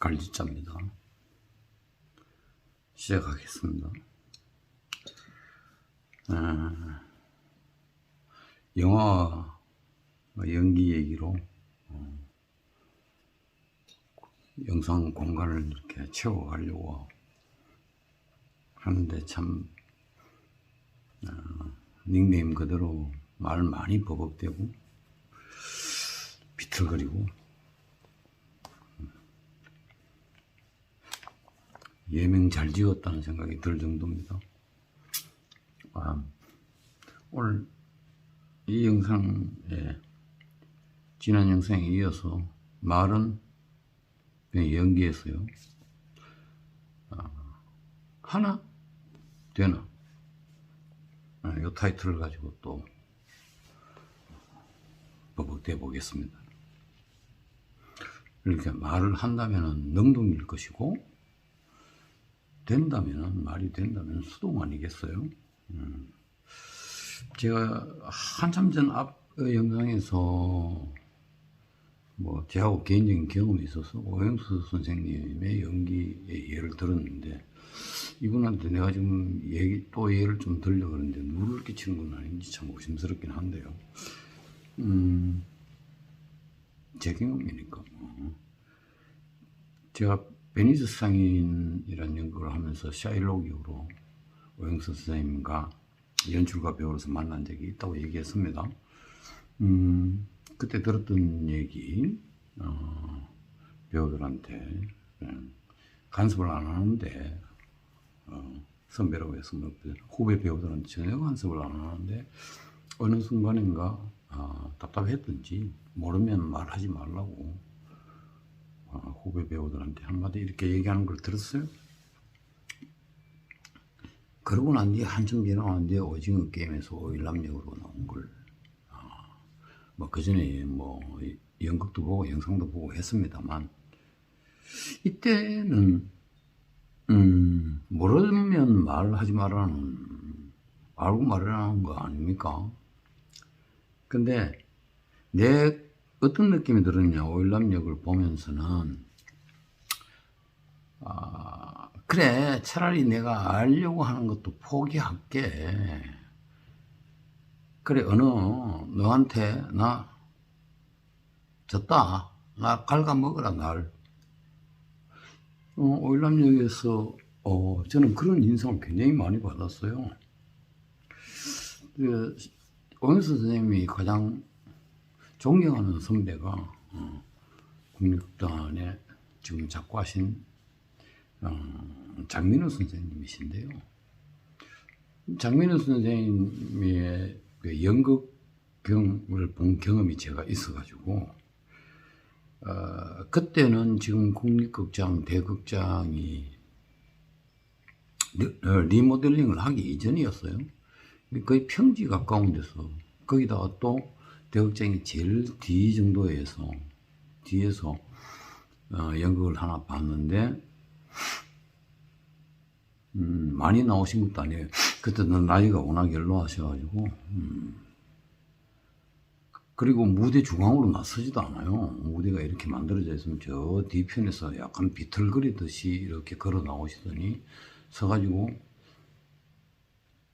갈지자입니다. 시작하겠습니다. 영화 연기 얘기로 영상 공간을 이렇게 채워가려고 하는데 참 닉네임 그대로 말 많이 버벅대고 비틀거리고 예명 잘 지었다는 생각이 들 정도입니다. 오늘 이 영상에 지난 영상에 이어서 말은 그냥 연기했어요. 하나 되나? 이 타이틀을 가지고 또 버벅대 보겠습니다. 이렇게 말을 한다면 능동일 것이고, 말이 된다면 수동 아니겠어요? 제가 한참 전 앞 영상에서 저하고 개인적인 경험이 있어서 오영수 선생님의 연기의 예를 들었는데, 이분한테 내가 지금 또 예를 좀 들려고 그러는데 누를 끼치는 건 아닌지 참 의심스럽긴 한데요. 제 경험이니까. 제가 베니스 상인이라는 연극을 하면서 샤일록 이후로 오영수 선생님과 연출가 배우로서 만난 적이 있다고 얘기했습니다. 그때 들었던 얘기, 배우들한테 간섭을 안 하는데, 선배라고 해서 후배 배우들한테 전혀 간섭을 안 하는데, 어느 순간인가 답답했던지 모르면 말하지 말라고 후배 배우들한테 한마디 이렇게 얘기하는 걸 들었어요. 그러고 난 뒤에 한참 지나고 난 뒤에 오징어 게임에서 오일남역으로 나온 걸 그 전에 연극도 보고 영상도 보고 했습니다만, 이때는 모르면 말하지 말라는, 알고 말하라는 거 아닙니까? 근데 어떤 느낌이 들었냐, 오일남역을 보면서는 그래, 차라리 내가 알려고 하는 것도 포기할게. 그래, 너한테 나 졌다. 나 갉아먹어라, 날. 오일남역에서 저는 그런 인상을 굉장히 많이 받았어요. 오영수 선생님이 가장 존경하는 선배가 국립극단에 지금 작곡하신 장민호 선생님이신데요. 장민호 선생님의 연극경을 본 경험이 제가 있어가지고, 그때는 지금 국립극장, 대극장이 리모델링을 하기 이전이었어요. 거의 평지 가까운 데서, 거기다가 또 대극장이 제일 뒤에서 연극을 하나 봤는데, 많이 나오신 것도 아니에요. 그때는 나이가 워낙 연로하셔가지고, 그리고 무대 중앙으로 나서지도 않아요. 무대가 이렇게 만들어져 있으면 저 뒤편에서 약간 비틀거리듯이 이렇게 걸어 나오시더니 서가지고,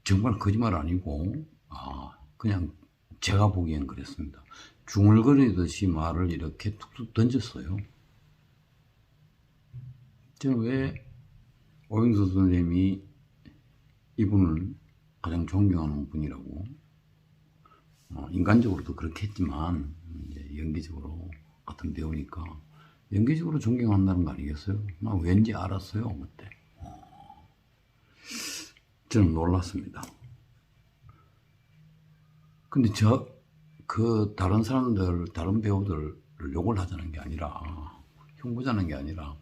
정말 거짓말 아니고, 그냥 제가 보기엔 그랬습니다. 중얼거리듯이 말을 이렇게 툭툭 던졌어요. 저는 왜 오영수 선생님이 이분을 가장 존경하는 분이라고, 인간적으로도 그렇게 했지만 이제 연기적으로 같은 배우니까 연기적으로 존경한다는 거 아니겠어요? 나 왠지 알았어요 그때. 저는 놀랐습니다. 근데 다른 배우들을 욕을 하자는 게 아니라, 흉보자는 게 아니라,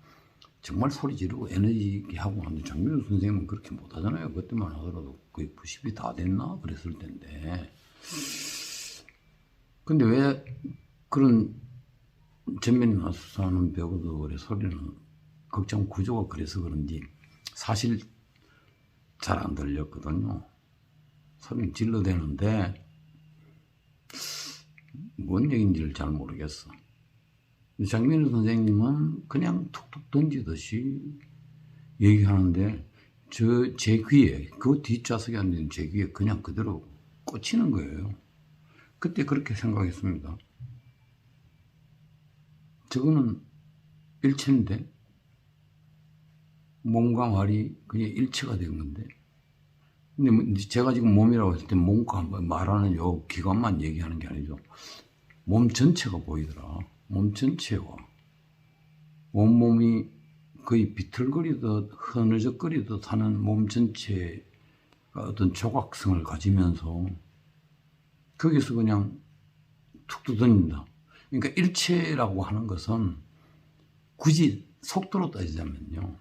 정말 소리 지르고 에너지 있게 하고 하는데, 장민호 선생님은 그렇게 못 하잖아요. 그때만 하더라도 거의 90이 다 됐나? 그랬을 텐데. 근데 왜 그런 전면에 나서서 하는 배우들의 소리는, 극장 구조가 그래서 그런지 사실 잘 안 들렸거든요. 소리는 질러대는데 뭔 얘기인지를 잘 모르겠어. 장민호 선생님은 그냥 툭툭 던지듯이 얘기하는데 제 귀에, 그 뒷좌석에 앉은 제 귀에 그냥 그대로 꽂히는 거예요. 그때 그렇게 생각했습니다. 저거는 일체인데 몸과 말이 그냥 일체가 된 건데, 근데 제가 지금 몸이라고 했을 때 몸과 말하는 요 기관만 얘기하는 게 아니죠. 몸 전체가 보이더라. 몸 전체와 온몸이 거의 비틀거리듯 흐느적거리듯 하는 몸 전체가 어떤 조각성을 가지면서 거기서 그냥 툭툭 던진다. 그러니까 일체라고 하는 것은 굳이 속도로 따지자면요,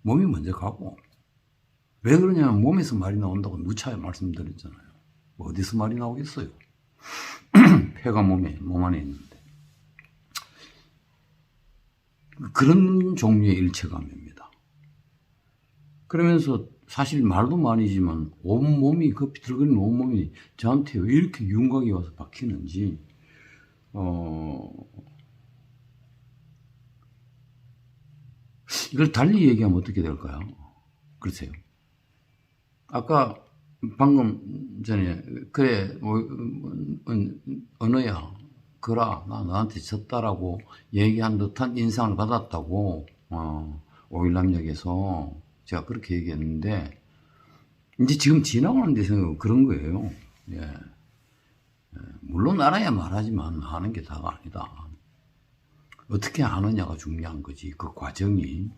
몸이 먼저 가고, 왜 그러냐면 몸에서 말이 나온다고 누차 말씀드렸잖아요. 뭐 어디서 말이 나오겠어요? 폐가 몸 안에 있는데. 그런 종류의 일체감입니다. 그러면서 사실 말도 많이지만 온몸이, 그 비틀거리는 온몸이 저한테 왜 이렇게 윤곽이 와서 박히는지, 이걸 달리 얘기하면 어떻게 될까요? 글쎄요. 아까 방금 전에 그래 뭐, 언어야 그라 나 너한테 졌다라고 얘기한 듯한 인상을 받았다고 오일남역에서 제가 그렇게 얘기했는데, 이제 지금 지나가는 데서 그런 거예요. 예. 물론 알아야 말하지만 아는 게 다가 아니다. 어떻게 아느냐가 중요한 거지. 그 과정이.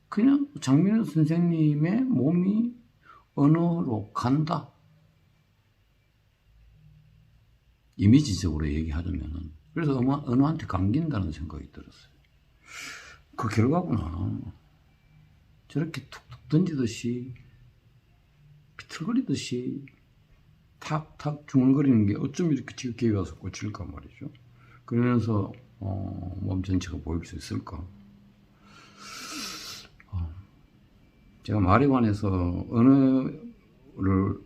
그냥 장민호 선생님의 몸이 언어로 간다. 이미지적으로 얘기하자면은. 그래서 언어한테 감긴다는 생각이 들었어요. 그 결과구나. 저렇게 툭툭 던지듯이, 비틀거리듯이, 탁탁 중얼거리는 게 어쩜 이렇게 지극히 와서 꽂힐까 말이죠. 그러면서 몸 전체가 보일 수 있을까? 제가 말에 관해서 언어를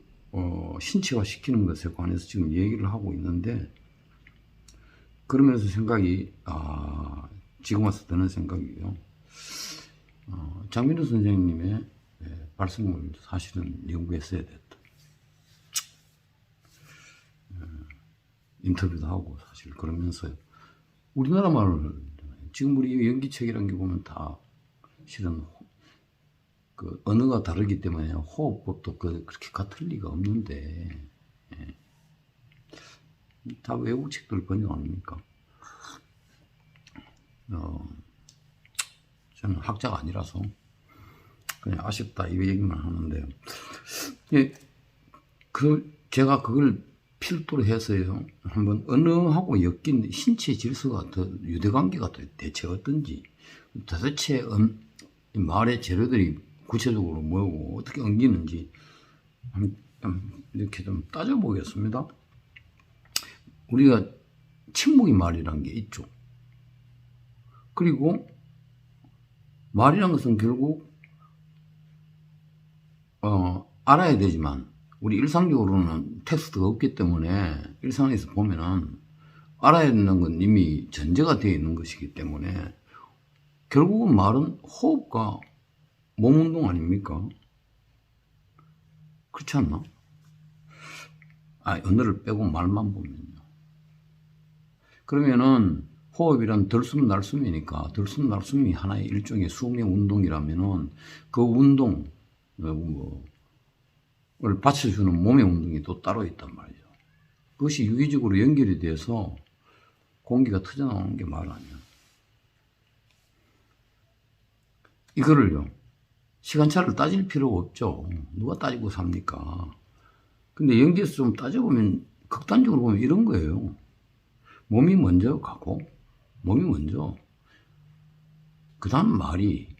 신체화 시키는 것에 관해서 지금 얘기를 하고 있는데, 그러면서 생각이 지금 와서 드는 생각이에요. 장민호 선생님의 발성을 사실은 연구했어야 됐다. 인터뷰도 하고 사실 그러면서 우리나라 말을, 지금 우리 연기책이라는 게 보면 다 실은 그 언어가 다르기 때문에 호흡법도 그렇게 같을 리가 없는데, 다 외국 책들 번역 아닙니까? 저는 학자가 아니라서 그냥 아쉽다 이 얘기만 하는데요. 제가 그걸 필두로 해서요, 한번 언어하고 엮인 신체 질서가 더 유대관계가 대체 어떤지, 도대체 말의 재료들이 구체적으로 뭐고 어떻게 엉기는지 이렇게 좀 따져보겠습니다. 우리가 침묵의 말이라는 게 있죠. 그리고 말이라는 것은 결국 알아야 되지만, 우리 일상적으로는 텍스트가 없기 때문에 일상에서 보면은 알아야 되는 건 이미 전제가 되어 있는 것이기 때문에 결국은 말은 호흡과 몸 운동 아닙니까? 그렇지 않나? 언어를 빼고 말만 보면요. 그러면은 호흡이란 들숨 날숨이니까, 들숨 날숨이 하나의 일종의 수행의 운동이라면은 그 운동, 을 받쳐주는 몸의 운동이 또 따로 있단 말이죠. 그것이 유기적으로 연결이 돼서 공기가 터져나오는 게 말 아니야. 이거를요, 시간차를 따질 필요가 없죠. 누가 따지고 삽니까? 근데 연기에서 좀 따져보면, 극단적으로 보면 이런 거예요. 몸이 먼저 가고, 몸이 먼저, 그 다음 말이,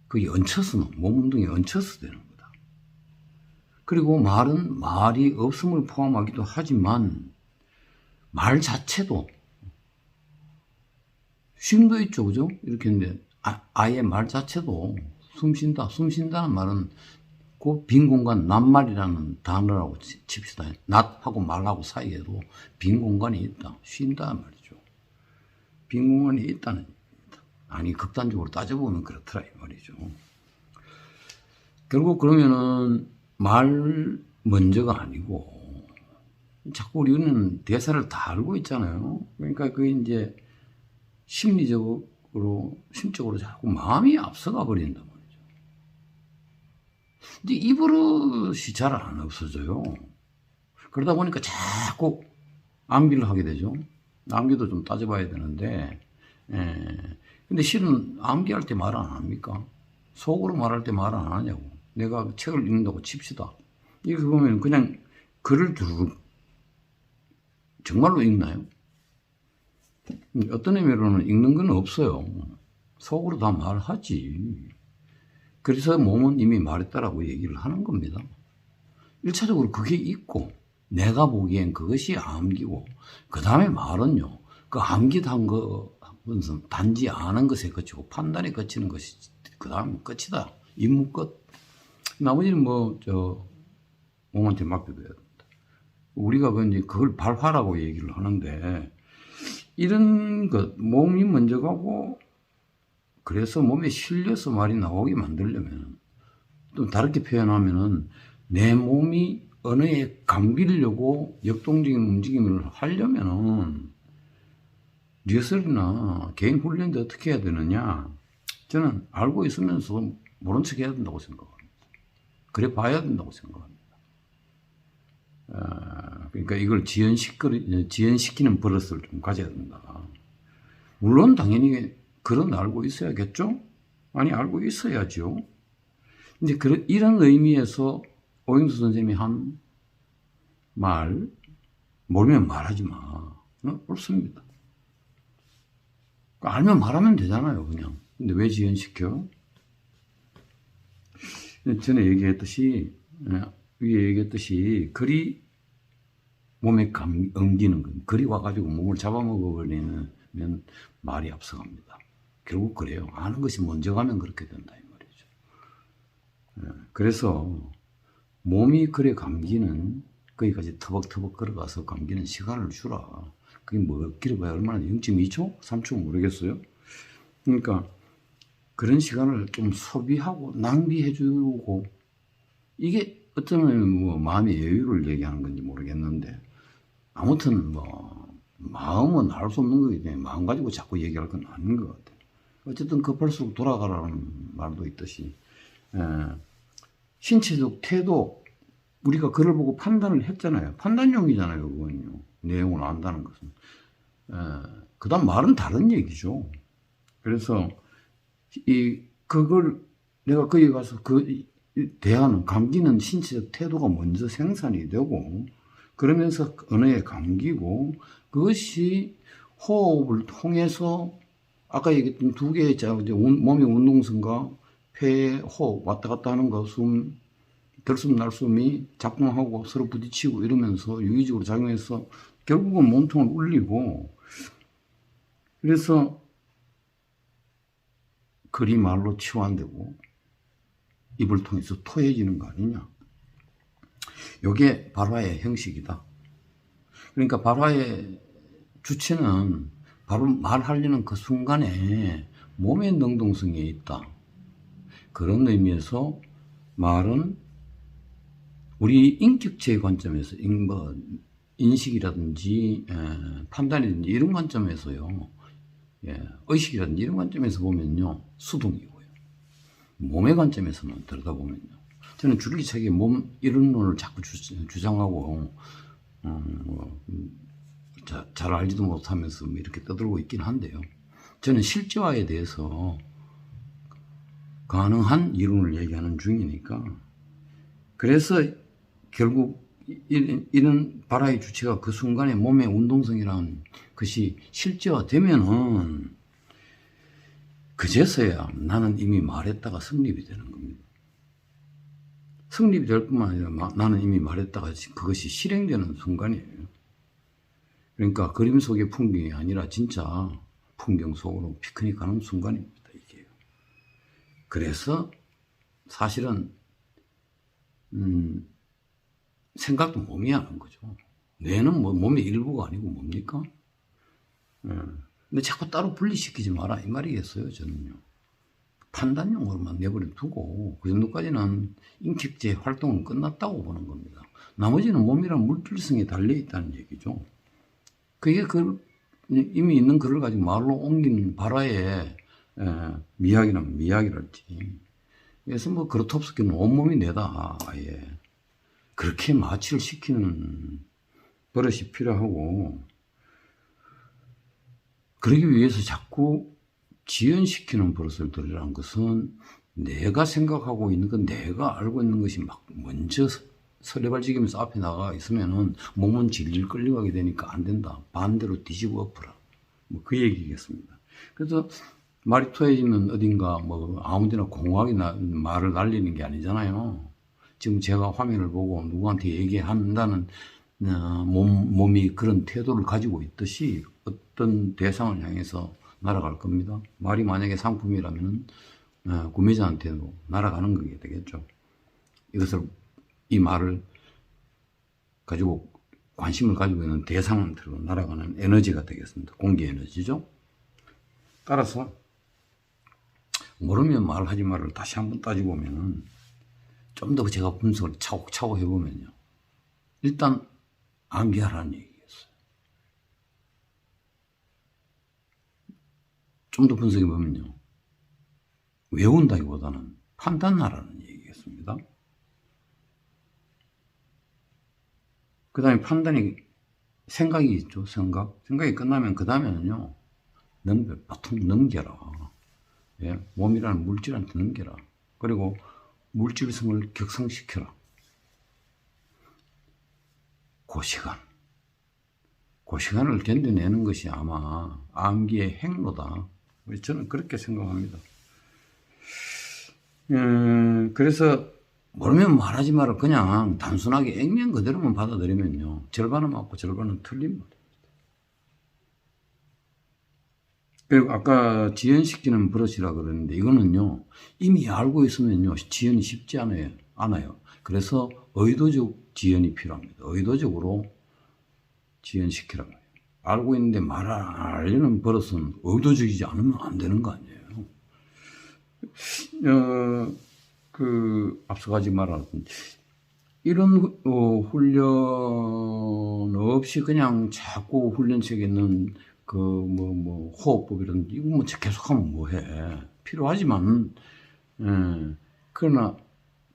그게 얹혀서, 몸 운동이 얹혀서 되는 거다. 그리고 말은 말이 없음을 포함하기도 하지만, 말 자체도 쉼도 있죠, 그죠? 이렇게 했는데, 아예 말 자체도 숨 쉰다는 말은 그 빈 공간, 낱말이라는 단어라고 칩시다. 낫하고 말하고 사이에도 빈 공간이 있다. 쉰다 말이죠. 빈 공간이 있다는 얘기입니다. 아니, 극단적으로 따져보면 그렇더라, 이 말이죠. 결국 그러면은 말 먼저가 아니고, 자꾸 우리는 대사를 다 알고 있잖아요. 그러니까 그게 이제 심리적으로, 심적으로 자꾸 마음이 앞서가 버린단 말이죠. 근데 이 버릇이 잘 안 없어져요. 그러다 보니까 자꾸 암기를 하게 되죠. 암기도 좀 따져봐야 되는데, 근데 실은 암기할 때 말 안 합니까? 속으로 말할 때 말 안 하냐고. 내가 책을 읽는다고 칩시다. 이렇게 보면 그냥 글을 두르륵 정말로 읽나요? 어떤 의미로는 읽는 건 없어요. 속으로 다 말하지. 그래서 몸은 이미 말했다라고 얘기를 하는 겁니다. 1차적으로 그게 있고, 내가 보기엔 그것이 암기고, 그 다음에 말은요, 그 암기한 것은 단지 아는 것에 그치고, 판단에 그치는 것이, 그 다음에 끝이다. 임무 끝. 나머지는 몸한테 맡겨둬야 된다. 우리가 이제 그걸 발화라고 얘기를 하는데, 이런 것, 몸이 먼저 가고, 그래서 몸에 실려서 말이 나오게 만들려면, 또 다르게 표현하면은, 내 몸이 언어에 감기려고 역동적인 움직임을 하려면은, 리허설이나 개인 훈련도 어떻게 해야 되느냐? 저는 알고 있으면서 모른 척 해야 된다고 생각합니다. 그래 봐야 된다고 생각합니다. 그러니까 이걸 지연시키는 버릇을 좀 가져야 된다. 물론 당연히 그런 알고 있어야겠죠? 아니, 알고 있어야죠. 근데 이런 의미에서 오영수 선생님이 한 말, 모르면 말하지 마. 옳습니다. 알면 말하면 되잖아요, 그냥. 근데 왜 지연시켜? 전에 얘기했듯이, 위에 얘기했듯이, 글이 몸에 엉기는 거. 글이 와가지고 몸을 잡아먹어버리면 말이 앞서갑니다. 결국 그래요. 아는 것이 먼저 가면 그렇게 된다, 이 말이죠. 그래서 몸이 글에 감기는, 거기까지 터벅터벅 걸어가서 감기는 시간을 주라. 그게 뭐, 길어봐야 얼마나 0.2초? 3초 모르겠어요. 그러니까 그런 시간을 좀 소비하고 낭비해주고, 이게 어쩌면 뭐 마음의 여유를 얘기하는 건지 모르겠는데, 아무튼 뭐 마음은 알 수 없는 거기 때문에 마음 가지고 자꾸 얘기할 건 아닌 것 같아요. 어쨌든 급할수록 돌아가라는 말도 있듯이, 신체적 태도, 우리가 글을 보고 판단을 했잖아요. 판단용이잖아요, 그건요. 내용을 안다는 것은. 그 다음 말은 다른 얘기죠. 그래서 그걸 내가 거기 가서 대하는, 감기는 신체적 태도가 먼저 생산이 되고, 그러면서 언어에 감기고, 그것이 호흡을 통해서 아까 얘기했던 두 개의 몸의 운동성과 폐, 호흡 왔다 갔다 하는 거, 숨, 들숨 날숨이 작동하고 서로 부딪히고 이러면서 유기적으로 작용해서 결국은 몸통을 울리고, 그래서 글이 말로 치환되고 입을 통해서 토해지는 거 아니냐. 이게 발화의 형식이다. 그러니까 발화의 주체는 바로 말하려는 그 순간에 몸의 능동성에 있다. 그런 의미에서 말은 우리 인격체의 관점에서 인식이라든지 판단이라든지 이런 관점에서요, 의식이라든지 이런 관점에서 보면요, 수동이고요. 몸의 관점에서만 들여다보면요, 저는 줄기차게 몸 이론론을 자꾸 주장하고 잘 알지도 못하면서 이렇게 떠들고 있긴 한데요, 저는 실제화에 대해서 가능한 이론을 얘기하는 중이니까. 그래서 결국 이런 발화의 주체가 그 순간에 몸의 운동성이라는 것이 실제화되면은 그제서야 나는 이미 말했다가 성립이 되는 겁니다. 성립이 될 뿐만 아니라 나는 이미 말했다가 그것이 실행되는 순간이에요. 그러니까 그림 속의 풍경이 아니라 진짜 풍경 속으로 피크닉 가는 순간입니다, 이게요. 그래서 사실은 생각도 몸이 하는 거죠. 뇌는 뭐 몸의 일부가 아니고 뭡니까? 근데 자꾸 따로 분리시키지 마라 이 말이겠어요. 저는요. 판단용으로만 내버려 두고 그 정도까지는 인격제 활동은 끝났다고 보는 겁니다. 나머지는 몸이란 물질성에 달려있다는 얘기죠. 그게 이미 있는 글을 가지고 말로 옮긴 발화의 미학이라면 미학이랄지. 그래서 뭐 그렇답스키는 온몸이 내다 아예. 그렇게 마취를 시키는 버릇이 필요하고, 그러기 위해서 자꾸 지연시키는 버릇을 들이라는 것은 내가 생각하고 있는 건 내가 알고 있는 것이 막 먼저 설레발지기면서 앞에 나가 있으면은 몸은 질질 끌려가게 되니까 안 된다. 반대로 뒤집어 엎어라. 뭐 그 얘기겠습니다. 그래서 말이 토해지면 어딘가 뭐 아무데나 공허하게 말을 날리는 게 아니잖아요. 지금 제가 화면을 보고 누구한테 얘기한다는 몸이 그런 태도를 가지고 있듯이 어떤 대상을 향해서 날아갈 겁니다. 말이 만약에 상품이라면 구매자한테도 날아가는 거게 되겠죠. 이 말을 가지고 관심을 가지고 있는 대상한테로 날아가는 에너지가 되겠습니다. 공기 에너지죠. 따라서 모르면 말하지 말을 다시 한번 따지고 보면은 좀 더 제가 분석을 차곡차곡 해보면요. 일단 암기하라는 얘기겠어요. 좀 더 분석해보면요. 외운다기보다는 판단하라는 얘기겠습니다. 그 다음에 판단이 생각이 있죠. 생각이 끝나면 그 다음에는요. 보통 넘겨라. 예? 몸이라는 물질한테 넘겨라. 그리고 물질성을 격상시켜라. 그 시간을 견뎌내는 것이 아마 암기의 행로다. 저는 그렇게 생각합니다. 그래서 모르면 말하지 마라. 그냥 단순하게 액면 그대로만 받아들이면요. 절반은 맞고 절반은 틀립니다. 그리고 아까 지연시키는 버릇이라 그러는데 이거는요. 이미 알고 있으면요. 지연이 쉽지 않아요. 그래서 의도적 지연이 필요합니다. 의도적으로 지연시키라고 해요. 알고 있는데 말 안 하려는 버릇은 의도적이지 않으면 안 되는 거 아니에요. 앞서가지 말았던 이런 훈련 없이 그냥 자꾸 훈련책에 있는 호흡법이라든지 이거 뭐 계속하면 뭐해. 필요하지만 그러나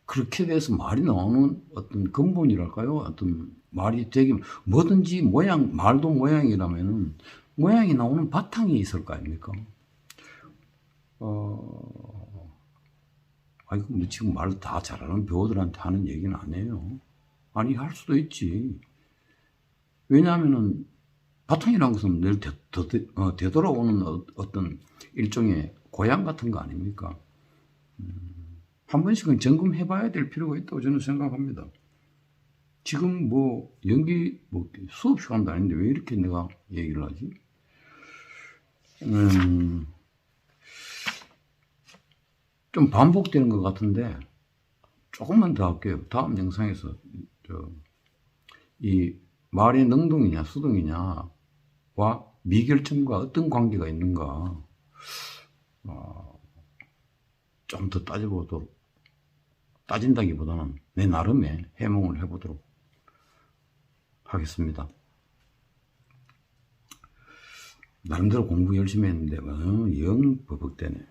그렇게 돼서 말이 나오는 어떤 근본이랄까요? 어떤 말이 되게 뭐든지 말도 모양이라면은 모양이 나오는 바탕이 있을 거 아닙니까? 이거 지금 말 다 잘하는 배우들한테 하는 얘기는 아니에요. 아니, 할 수도 있지. 왜냐하면은 바탕이라는 것은 늘 되돌아오는 어떤 일종의 고향 같은 거 아닙니까? 한 번씩은 점검해봐야 될 필요가 있다고 저는 생각합니다. 지금 연기 수업 시간도 아닌데 왜 이렇게 내가 얘기를 하지? 좀 반복되는 것 같은데 조금만 더 할게요. 다음 영상에서 이 말의 능동이냐 수동이냐와 미결점과 어떤 관계가 있는가 좀 더 따진다기보다는 내 나름의 해몽을 해보도록 하겠습니다. 나름대로 공부 열심히 했는데 영 버벅대네.